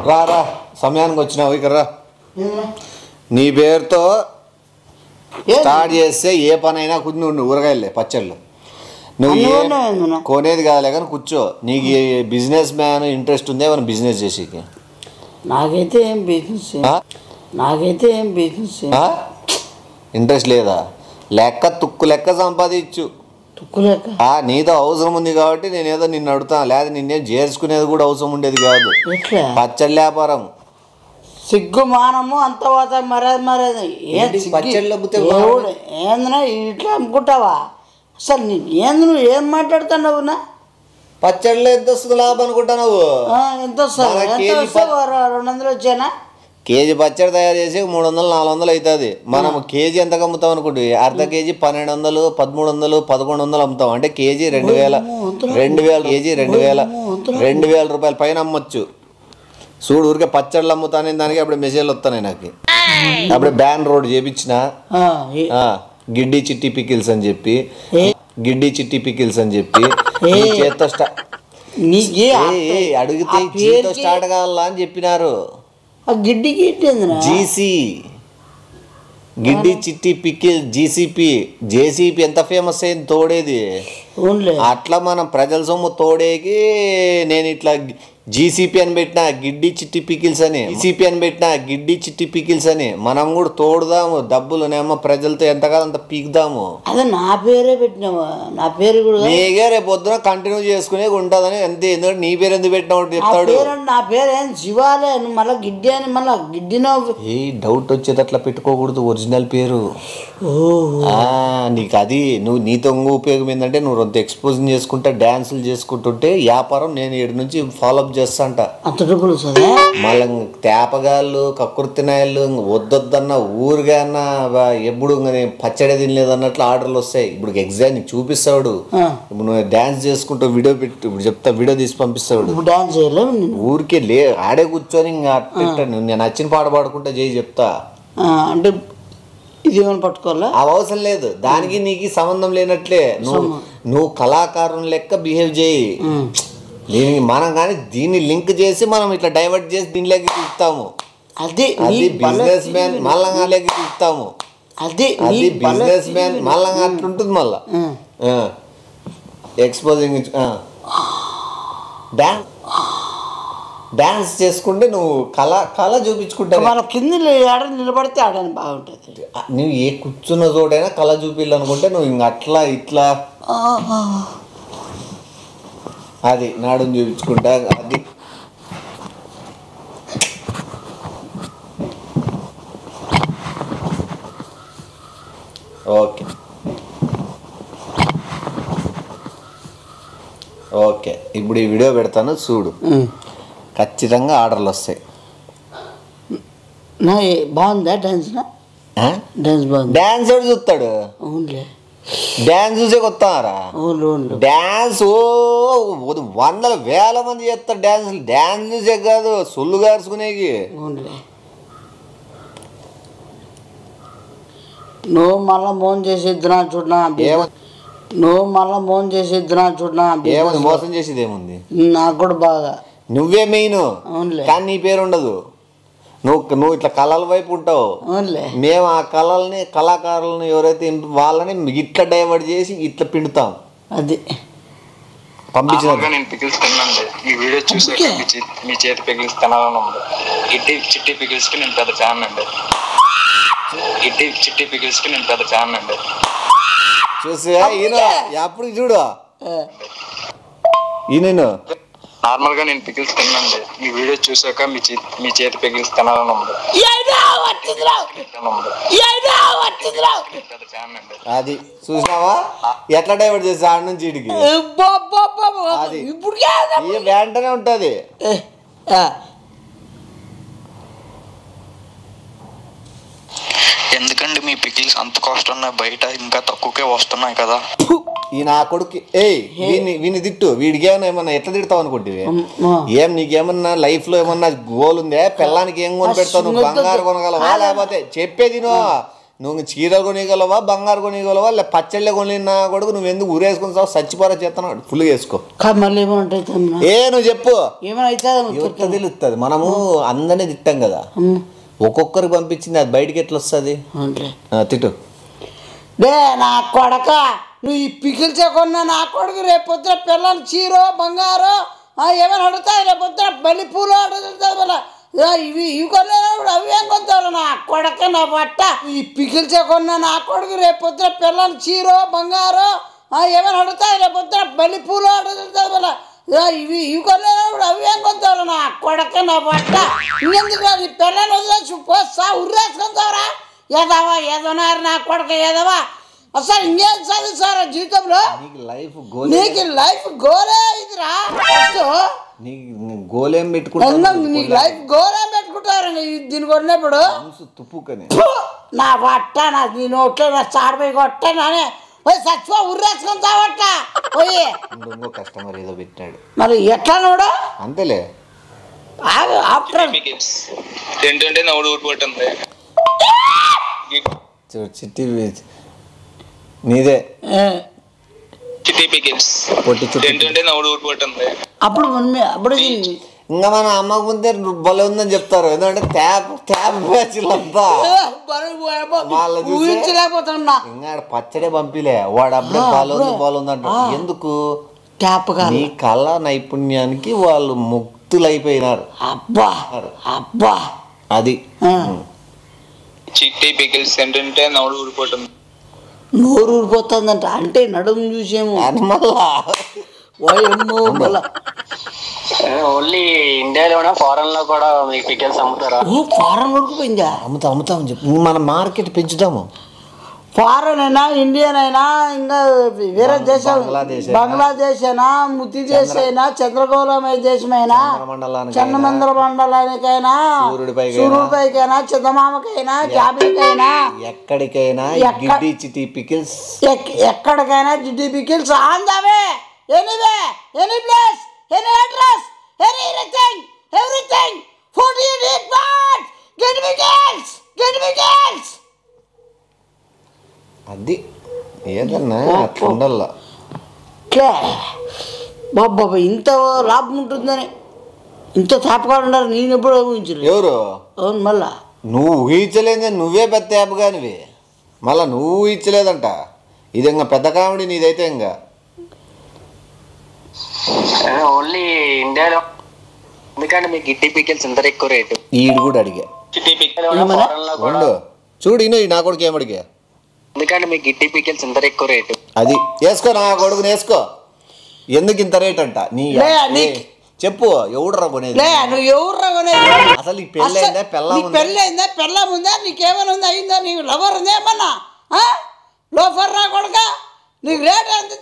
రా రా సమయానికి వచ్చినావు ఇక్కడ రా. నీ పేరుతో స్టార్ట్ చేస్తే ఏ పని అయినా కూర్చుని ఉండు. ఊరగాయలే పచ్చళ్ళు నువ్వు కొనేది కాదులే కానీ కూర్చో. నీకు బిజినెస్ మ్యాన్ ఇంట్రెస్ట్ ఉందే ఏమైనా బిజినెస్ చేసేకి? నాకైతే ఏం బిజినెస్ ఇంట్రెస్ట్ లేదా? తుక్కు లెక్క సంపాదించు. నీతో అవసరం ఉంది కాబట్టి నేనేదో నిన్ను అడుగుతాను, లేదా నిన్నేం చేర్చుకునేది కూడా అవసరం ఉండేది కాదు. పచ్చడి వ్యాపారం సిగ్గు మానము అంత మరేది ఏందన్నా ఇట్లా అమ్ముకుంటావా? అసలు ఏంది నువ్వు ఏం మాట్లాడుతున్నావు? పచ్చడిలో ఎంత వస్తుంది లాభం అనుకుంటున్నావు? ఎంత వస్తుంది? 200 వచ్చానా? కేజీ పచ్చడి తయారు చేసి 300 400 అవుతుంది. మనం కేజీ ఎంతకు అమ్ముతాం అనుకుంటే అర్ధ కేజీ 1200 1300 1100 అమ్ముతాం. అంటే కేజీ 2000 కేజీ 2000 రూపాయల పైన అమ్మొచ్చు. చూడు ఊరికే పచ్చళ్ళు అమ్ముతానే దానికి అప్పుడు మెసేజ్లు వస్తాయి నాకు. అప్పుడే బ్యాన్ రోడ్ చేపించిన గిడ్డి చిట్టి పికిల్స్ అని చెప్పి చేత్తో అడిగితే జీతో స్టార్ట్ కావాలా అని చెప్పినారు. జీసీ గిడ్డి చిట్టి పికిల్ జేసీపీ ఎంత ఫేమస్ అయింది తోడేది. అట్లా మనం ప్రజల సొమ్ము తోడేకి నేను ఇట్లా జీసీపీ అని పెట్టినా గిడ్డి చిట్టి పికిల్స్ అని మనం కూడా తోడుదాము. డబ్బులునేమో ప్రజలతో ఎంతకాలం అంత పీకుదాము. అదే నా పేరే పెట్టినావా? నా పేరు కూడా నీకే రేపు పొద్దున కంటిన్యూ చేసుకునే ఉంటుందని అంతే. ఎందుకంటే నీ పేరు ఎందుకు పెట్టినావు చెప్తాడు. నా పేరు ఏం శివాలే మళ్ళీ గిడ్డి అని మళ్ళీ గిడ్డినో డౌట్ వచ్చేది అట్లా పెట్టుకోకూడదు. ఒరిజినల్ పేరు నీకు అది నీతో ఉపయోగం ఏంటంటే నువ్వు రొంత ఎక్స్పోజింగ్ చేసుకుంటే డాన్సులు చేసుకుంటుంటే వ్యాపారం నేను 7 నుంచి ఫాలోఅప్ చేస్తాంట. మళ్ళీ తేపగాళ్ళు కక్కుర్తినాయలు వద్దొద్దన్న ఊరుగా అన్న ఎప్పుడు పచ్చడి తినలేదు అన్నట్లు ఆర్డర్లు వస్తాయి. ఇప్పుడు ఎగ్జామ్ నీకు చూపిస్తాడు. ఇప్పుడు నువ్వు డాన్స్ చేసుకుంటూ వీడియో పెట్టి ఇప్పుడు చెప్తా వీడియో తీసి పంపిస్తాడు. ఊరికే ఆడే కూర్చొని ఇంకా నేను నచ్చిన పాట పాడుకుంటా చేయి చెప్తా. అంటే ఇది పట్టుకోవాలా? అవసరం లేదు. దానికి నీకు సంబంధం లేనట్లే. నువ్వు కళాకారుని లెక్క బిహేవ్ చేయి. దీనికి మనం కానీ దీన్ని లింక్ చేసి మనం ఇట్లా డైవర్ట్ చేసి దీనిలోకి చూస్తాము. అది బిజినెస్ మ్యాన్ మళ్ళీ చూస్తాము. అది బిజినెస్ మ్యాన్ మళ్ళా అట్లుంటుంది. మళ్ళా ఎక్స్పోజింగ్ డాన్స్ చేసుకుంటే నువ్వు కళ చూపించుకుంటావు. మన కింద నిలబడితే ఆడని బాగుంటుంది. నువ్వు ఏ కూర్చున్న చోటైనా కళ చూపించాలనుకుంటే నువ్వు ఇంక అట్లా ఇట్లా అది నాడుని చూపించుకుంటా. అది ఓకే ఇప్పుడు ఈ వీడియో పెడతాను చూడు. ఖచ్చితంగా ఆర్డర్లు వస్తాయి. బాగుందా డాన్స్? డాన్స్ ఎవడు చూస్తాడు? డాన్స్ చూసే కొత్తారా? డాన్స్ 100,000 మంది చేస్తారు డాన్స్ చూసే కాదు సొల్లు గార్చుకునేకి. నువ్వు మళ్ళా మోన్ చేసేద్దునా చూడనా? నువ్వు మళ్ళా మోన్ చేసేద్దునా చూడనా? ఏముంది మోసం చేసేది ఏముంది? నాకు కూడా బాగా నువ్వే మెయిన్ కానీ నీ పేరు ఉండదు. నువ్వు ఇట్లా కళల వైపు ఉంటావు. మేము ఆ కళాకారులను ఎవరైతే వాళ్ళని ఇట్లా డైవర్ట్ చేసి ఇట్లా పిండుతాం. అది పంపించిన నేను పికిల్స్ తిన్నాండి. ఈ వీడియో చూసాక మీ చేతి పికిల్స్ తినాలని ఉంది. గిడ్డి చిట్టి పికిల్స్ కి నేను పెద్ద ఫ్యాన్ అండి. చూసా ఈయన ఎప్పుడు చూడు ఈయన నార్మల్ గా నేను పికిల్స్ తిన్నాండి. ఈ వీడియో చూసాక మీ చేతి పికిల్స్ తినాలని ఉంది. అది చూసినావా ఎట్లా డైవర్ట్ చేసి ఆడ నుంచి ఇడికి వెంటనే ఉంటది. ఎందుకండి మీ పికిల్స్ అంత కాస్ట్ ఉన్నాయి, బయట ఇంకా తక్కువకే వస్తున్నాయి కదా. ఈ నా కొడుకు వీని తిట్టు. వీడికి ఏమన్నా ఎట్లా తిడతావు అనుకుంటే నీకేమన్నా లైఫ్ లో ఏమన్నా గోల్ ఉందే? పిల్లానికి ఏం కొని పెడతావు? నువ్వు బంగారు కొనగలవా? లేకపోతే చెప్పేది నువ్వు చీరలు కొనిగలవా బంగారు కొనిగలవా లే పచ్చళ్ళే కొనినా కొడుకు నువ్వు ఎందుకు ఊరేసుకుని చచ్చిపోరా చేస్తున్నావు ఫుల్గా వేసుకో మళ్ళీ ఏమంటే నువ్వు చెప్పు ఏమైనా తెలుస్తుంది మనము అందరినీ తిట్టాం కదా ఒక్కొక్కరికి పంపించింది అది బయటికి ఎట్లా వస్తుంది తిట్టు డే నా కొడక నువ్వు ఈ పికిల్చకున్నా నా కొడుకు రేపు పొద్దున పిల్లలు చీరో బంగారో ఏమైనా అడుగుతాయి రేపు పొద్దున బలి పూలు అడుగుతుంది మళ్ళీ ఇవి కొన్నాడు అవి ఏం కొంటారు నా కొడక నా బట్ట ఈ పికిల్చకున్నా నా కొడుకు రేపు పొద్దున పిల్లలు చీరో బంగారో ఏమైనా అడుగుతాయి రేపు పొద్దున బలి పూలు అడుగుతుంది మళ్ళీ ఇవి కొన్నాడు అవి ఏం కొంటారు నా కొడక నా బట్ట ఇంకెందుకు నీ పిల్లలు వదిలేసి పోస్తా ఉర్రేసుకుంటావురా ఏదవా ఏదన్నారు నా కొడక ఏదవా అసలు ఇంకేం చదువుతారా జీవితంలో నీకు లైఫ్ గోలే ఇదిరా గోలేం పెట్టుకుంటా నీకు లైఫ్ గోలేం పెట్టుకుంటారు దీన్ని కొన్నప్పుడు నా పట్ట నా నీ నోట్లో నా చాడిపోయి కొట్టానే పోయి చచ్చిపో ఉర్రేసుకుంటావట పోయి కస్టమర్ ఏదో పెట్టాడు మరి ఎట్లా నోడు అంతేలే తింటుంటే నవ్వుడు ఊరిపోతుంది చిట్టి నీదే చిట్టి పికిల్స్ తింటుంటే నవ్వుడు ఊరిపోతుంది అప్పుడు అప్పుడు ఇంకా మన అమ్మకు ముందే బలం ఉందని చెప్తారు ఎందుకంటే ట్యాబ్ంతా ఇంకా పచ్చడే పంపిలే వాడు అప్పుడే బాల్ ఉందంట ఎందుకు నీ కళ నైపుణ్యానికి వాళ్ళు ముక్తులైపోయినారు అబ్బా అబ్బా అది చిట్టి పికిల్స్ తింటుంటే నవ్వుడు ఊరిపోతుంది నోరు ఊరిపోతుందంట అంటే నడుము చూసేమో ఓన్లీ ఇండియాలోనా ఫారెన్ లో కూడా మీకు పికిల్స్ అమ్ముతారా? ఫారెన్ వరకు పోయిందా? అమ్ముతామని చెప్పి మన మార్కెట్ పెంచుతాము. ఫారెన్ అయినా ఇండియన్ అయినా ఇంకా వేరే దేశం బంగ్లాదేశ్ అయినా ముత్తిదేశ్ అయినా చంద్రగౌళమయ దేశమైనా చంద్రమండల మండలానికైనా సూర్యుడిపైకైనా చందమామకైనా జాబిలికైనా ఎక్కడికైనా ఎక్కడికైనా Jiddi pickles on the way anyway any place any address everything food you need what get pickles అది ఏదన్నా అట్లా ఉండాల బాబా ఇంత లాభం ఉంటుందని ఇంత తాపగా ఉండాలి నేను ఎప్పుడు ఊహించలేదు. ఎవరు? అవును మళ్ళా నువ్వు ఊహించలేదు, నువ్వే పెద్ద యాప్ కానివి మళ్ళా నువ్వు ఊహించలేదంట. ఇది ఇంకా పెద్ద కామెడీ నీదైతే ఇంకా ఓన్లీ ఇండియాలో ఎందుకంటే మీకు గిట్టి పికిల్స్ ఇంత ఎక్కువ రేటు. ఈడు కూడా అడిగా చూడు ఇను నా కొడుకు ఏమడిగా ఎందుకంటే మీకు గిట్టి పికిల్స్ ఇంత ఎక్కువ రేటు. అది వేసుకో నా కొడుకుని వేసుకో. ఎందుకు ఇంత రేట్ అంట నీ చెప్పు. ఎవడురా కొనేది? నువ్వు ఎవరురా కొనేది? అసలు ఈ పెళ్ళైందా పెళ్ళైందా పెళ్ళం ఉందా నీకేమైనా ఉందా అయిందా నీకు లవర్ ఉందా ఏమన్నా లోఫర్ రా కొడుక నీకు రేట్ ఎంత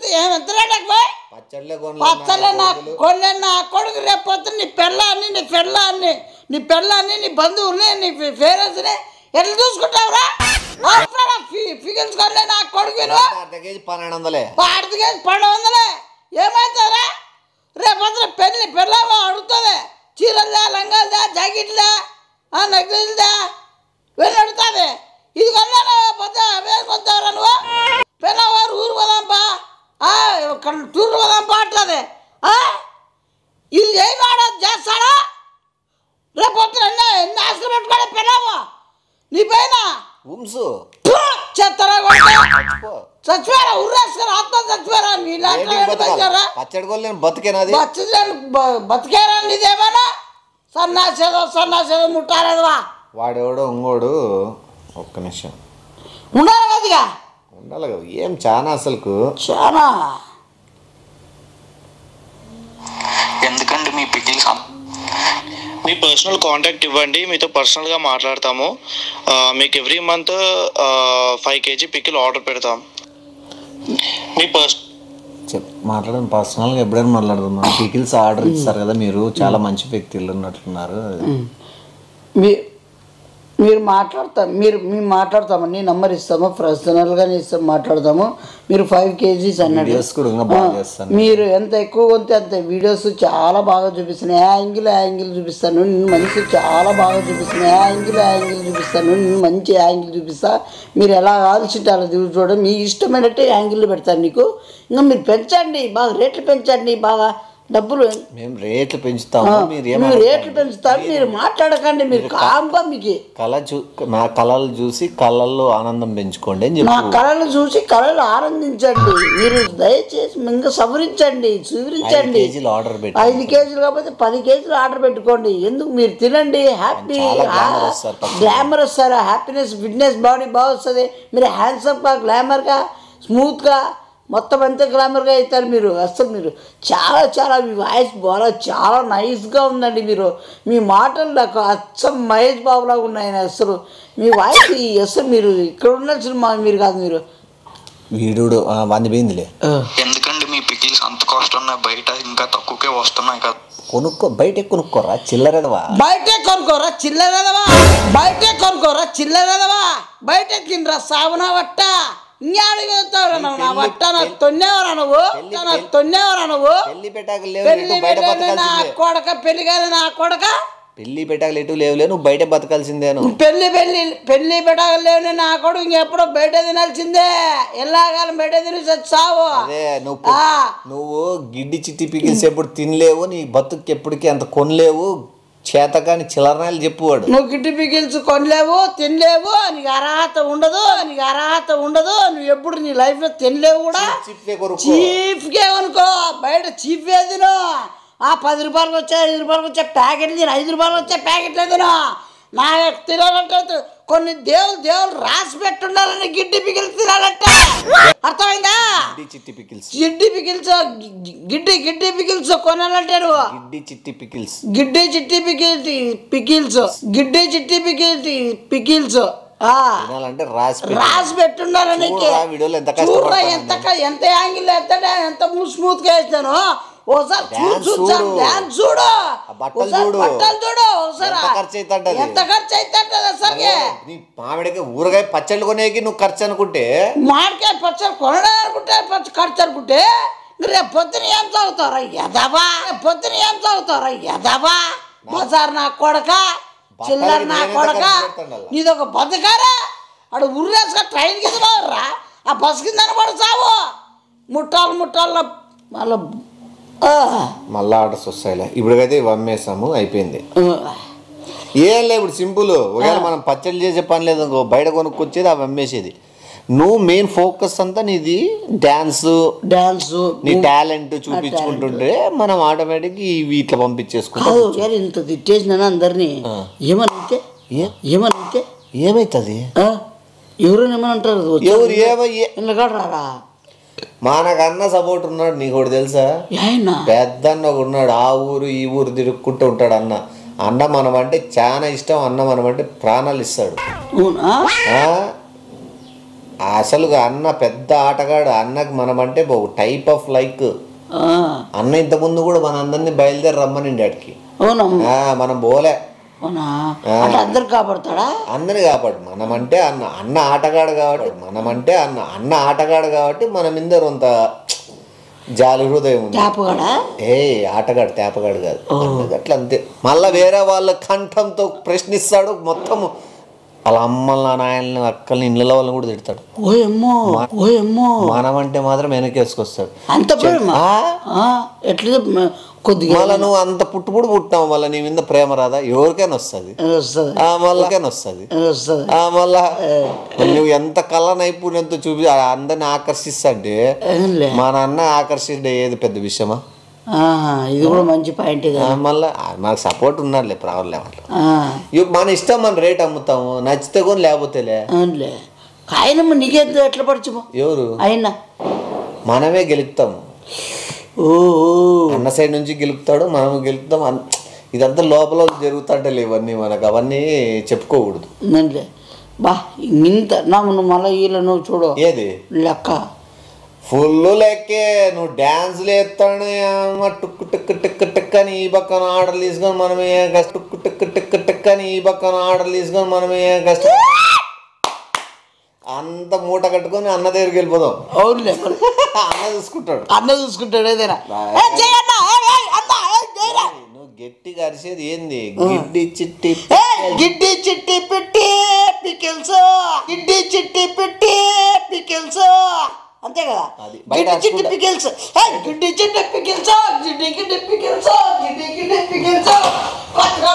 రేట్ ఎక్కువ పచ్చళ్ళే నా కొనలే నా కొడుకు రేపు పొద్దున నీ పెళ్ళాన్ని నీ బంధువుల్ని నీ పేరెంట్స్ని ఎట్లా చూసుకుంటావురా? పికిల్స్ కొనలే నా కొడుకు అర్ధ కేజీ 1200 1200 ఏమవుతారా? రేపు పెళ్ళామో అడుగుతుంది చీరలదా లంగాలదా జాకెట్లదా నగ్గులదా వెళ్ళి అడుగుతుంది. ఇది కొన్నా పొద్దు అవే కొంటారా నువ్వు? పిల్లవారు ఊరు పోదాంపా టూర్ పోదాంపా అట్లదే ఇది చేయవాడా చేస్తాడా? రేపు పొద్దున ఎన్ని ఆశలు పెట్టుకోడా పిల్లవా నీ పైన చెత్తరా చచ్చిపోయారా ఉర్రేసుకొని ఆత్మ చచ్చిపోయారా పచ్చడి బతికేనాది బతికేరా నీదేమన్నా సన్నాసేదో ముట్టారేదవా వాడెవడో ఇంకోడు. ఒక్క నిమిషం ఉండాలి కదిగా ఉండాలి కదా. ఏం చాలా అసలుకు చాలా ఎందుకంటే మీ పికిల్స్ మీ పర్సనల్ కాంటాక్ట్ ఇవ్వండి, మీతో పర్సనల్గా మాట్లాడతాము. మీకు every month 5 kg pickle order పెడతాం. మీ మాట్లాడడం పర్సనల్గా ఎప్పుడైనా మాట్లాడదాం. పికిల్స్ ఆర్డర్ ఇస్తారు కదా మీరు చాలా మంచి వ్యక్తులు ఉన్నట్లున్నారు. మీరు మేము మాట్లాడతామండి, నంబర్ ఇస్తాము, పర్సనల్గానే ఇస్తాము, మాట్లాడతాము. మీరు 5 kgs అన్నాడు. మీరు ఎంత ఎక్కువ కొంటే అంత వీడియోస్ చాలా బాగా చూపిస్తున్నాయి. యాంగిల్ చూపిస్తాను నేను, మనిషి చాలా బాగా చూపిస్తున్నాయి. యాంగిల్ చూపిస్తాను నేను, మంచి యాంగిల్ చూపిస్తా. మీరు ఎలా ఆలోచించి అలా చూడడం, మీ ఇష్టమైనట్టే యాంగిల్ పెడతాను నీకు. ఇంకా మీరు పెంచండి, బాగా రేట్లు పెంచండి, బాగా డబ్బులు మేము రేట్లు పెంచుతాము. మీరు రేట్లు పెంచుతారు, మీరు మాట్లాడకండి. మీరు కాంగా మీకు నా కళలు చూసి కళల్లో ఆనందం పెంచుకోండి అని చెప్పి, నా కళలు చూసి కళలు ఆనందించండి. మీరు దయచేసి ఇంకా సవరించండి, చూపించండి. 5 kg ఆర్డర్ పెట్టి 5 kg కాకపోతే 10 kg ఆర్డర్ పెట్టుకోండి. ఎందుకు మీరు తినండి, happy glamorous sir, happiness fitness body బాగా వస్తుంది. మీరు హ్యాండ్సమ్గా గ్లామర్గా స్మూత్గా మొత్తం అంతా గ్లామర్గా అవుతారు మీరు. అసలు మీరు చాలా మీ వాయిస్ బాగా చాలా నైస్గా ఉందండి. మీ మాటలు నాకు అచ్చం మహేష్ బాబులాగా ఉన్నాయి. అసలు మీ వాయిస్ అసలు మీరు ఇక్కడ ఉండాల్సిన మీరు కాదు. మీరు వీడు వంద పోయిందిలే. ఎందుకండి మీ పికిల్స్ అంత కాస్ట్ ఉన్నాయి, బయట ఇంకా తక్కువకే వస్తున్నాయి కదా. బయట కొనుక్కోరా చిల్లరదవా, బయటే కొనుక్కోరా చిల్లరదవా, బయట తినరా సాగునా వట్ట. ఇంకేడుగుతావురా నువ్వు, నా వట్ట నాకు తొన్నేవరా నువ్వు, పెళ్లి పెట్టాక నా కొడక, పెళ్లి కాదు నా కొడక, పెళ్లి పెట్టాక లేటు లేవులే, నువ్వు బయట బతకాల్సిందేను. పెళ్లి పెట్టాక లేవు నా కొడుకు, ఇంకెప్పుడో బయట తినాల్సిందే. ఎల్లాకాలం బయట తిని చావు. అదే నువ్వు గిడ్డి చిట్టి పికిల్స్ ఎప్పుడు తినలేవు, నీ బతుకు ఎప్పటికీ అంత కొనలేవు, చేతకాని చిల్లరనాయలు చెప్పువాడు. నువ్వు గిడ్డి పికిల్స్ కొనలేవు, తినలేవు, నీకు అర్హత ఉండదు, నువ్వు ఎప్పుడు నీ లైఫ్ లో తినలేవు కూడా. చీఫ్కే కొనుక్కో, బయట చీఫ్ తిను. 10 రూపాయలకు వచ్చే 5 రూపాయలకు వచ్చే ప్యాకెట్లు తిను, 5 రూపాయలకు వచ్చే ప్యాకెట్లే తిను. నాకు తినాలంటే కొన్ని దేవుళ్ళు రాసి పెట్టుండాలని గిడ్డి పికిల్స్ తినాలంటే, అర్థమైందా? చిట్టి పికిల్స్ గిడ్డి పికిల్స్ కొనాలంటే నువ్వు గిడ్డి చిట్టి పికిల్స్ తినాలంటే రాసి పెట్టుండాలని. చూడరా ఎంత యాంగిల్ వేస్తాడా, ఎంత స్మూత్ గా వేస్తాను. ఒకసారి డాన్స్ చూడు, బట్టలు చూడు, ఒకసారి ఎంత ఖర్చు అవుతుంటది అసలు. మామిడికి ఊరగాయ పచ్చళ్ళు కొనేకి నువ్వు ఖర్చు అనుకుంటే, మామిడికాయ పచ్చళ్ళు కొనడానికి ఖర్చు అనుకుంటే, రేపు పొద్దున ఏం చదువుతారా ఎదవా, బజార్ నా కొడక, చిల్లర నా కొడక, నీదొక బతకారా. అడు ఉర్రేసుక ట్రైన్ కింద బాగురా, ఆ బస్ కింద పడతావు. ముట్టాల్లో మళ్ళా ఆర్డర్స్ వస్తాయిలే. ఇప్పుడుకైతే ఇవి అమ్మేసాము, అయిపోయింది. ఏం లేదు, ఇప్పుడు సింపుల్. ఒకవేళ మనం పచ్చడి చేసే పని లేదు, బయట కొనుక్కొచ్చేది అవి అమ్మేసేది. నువ్వు మెయిన్ ఫోకస్ అంతా నీది డాన్స్, నీ టాలెంట్ చూపించుకుంటుంటే మనం ఆటోమేటిక్ ఇట్లా పంపించేసుకుంటాం. ఇంత తిట్టేసిన అందరినీ ఏమనంటే ఏమవుతుంది, ఎవరు ఏమనంటారు, ఎవరు ఏమయ్యారా. మనకన్నా సపోర్ట్ ఉన్నాడు, నీకు ఒకటి తెలుసా, పెద్ద అన్న ఒకడు ఉన్నాడు. ఆ ఊరు ఈ ఊరు తిరుక్కుంటూ ఉంటాడు అన్న మనం అంటే చాలా ఇష్టం. అన్న మనం అంటే ప్రాణాలు ఇస్తాడు. అసలు అన్న పెద్ద ఆటగాడు. అన్నకు మనం అంటే ఒక టైప్ ఆఫ్ లైక్. అన్న ఇంతకుముందు కూడా మన అందరినీ బయలుదేరి రమ్మనండి ఆడికి, మనం పోలే. అందరు కాపాడుతాడా, అందరిని కాపాడు. మనమంటే అన్న ఆటగాడు కాబట్టి మన మీద కొంత జాలి హృదయం ఉంది. ఆటగాడు తేపగాడు కాదు, అట్లా అంతే. మళ్ళా వేరే వాళ్ళ కంఠంతో ప్రశ్నిస్తాడు మొత్తం. వాళ్ళ అమ్మల నాయనని అక్కల్ని ఇళ్ళ వాళ్ళని కూడా తిడతాడు. మనమంటే మాత్రం వెనకేసుకొస్తాడు. కొద్దిగా మళ్ళీ నువ్వు అంత పుట్టుపుడు పుట్టావు, మళ్ళీ నీ మీద ప్రేమ రాదా? ఎవరికైనా వస్తుంది, మళ్ళా నువ్వు ఎంత కళ నైపుణ్యంతో చూపి అందరిని ఆకర్షిస్తాంటే మా నాన్న ఆకర్షించే ఏది పెద్ద విషయమా? ఇది కూడా మంచి పాయింట్. మళ్ళీ మనకు సపోర్ట్ ఉన్నాడులే, ప్రాబ్లం. మన ఇష్టం, మన రేట్ అమ్ముతాము, నచ్చితే కొని లేకపోతేలే. ఆయన నీకెంత ఎట్లా పడుచు, ఎవరు ఆయన మనమే గెలుపుతాము. అన్న సైడ్ నుంచి గెలుపుతాడు, మనము గెలుపుతాం. ఇదంతా లోపల జరుగుతుంటలే ఇవన్నీ, మనకు అవన్నీ చెప్పుకోకూడదు. బా ఇంత నువ్వు మళ్ళీ వీళ్ళను చూడు, ఏది లెక్క ఫుల్ లెక్కే. నువ్వు డ్యాన్స్లు వేస్తాను టుక్కు టుక్కు టిక్కు టిక్ అని ఈ పక్కన ఆర్డర్లు తీసుకొని మనమే టుక్కు టిక్ టిక్ టిక్ అని ఈ పక్కన ఆర్డర్లు తీసుకొని మనం ఏం కష్టం అంత మూట కట్టుకొని అన్న దగ్గరికి వెళ్ళిపోదాం. అవునులే అన్న చూసుకుంటాడు. అన్న చూసుకుంటాడు ఏదైనా. నువ్వు గట్టిగా అరిసేది ఏంది? గిడ్డి చిట్టి గిడ్డి చిట్టి పెట్టి పికిల్స్, గిడ్డి చిట్టి పెట్టి పికిల్స్, అంతే కదా. గిడ్డి చిట్టి పికిల్స్, గిడ్డి చిట్టి pickles, Giddi Giddi pickles, Giddi Giddi pickles, కొత్తగా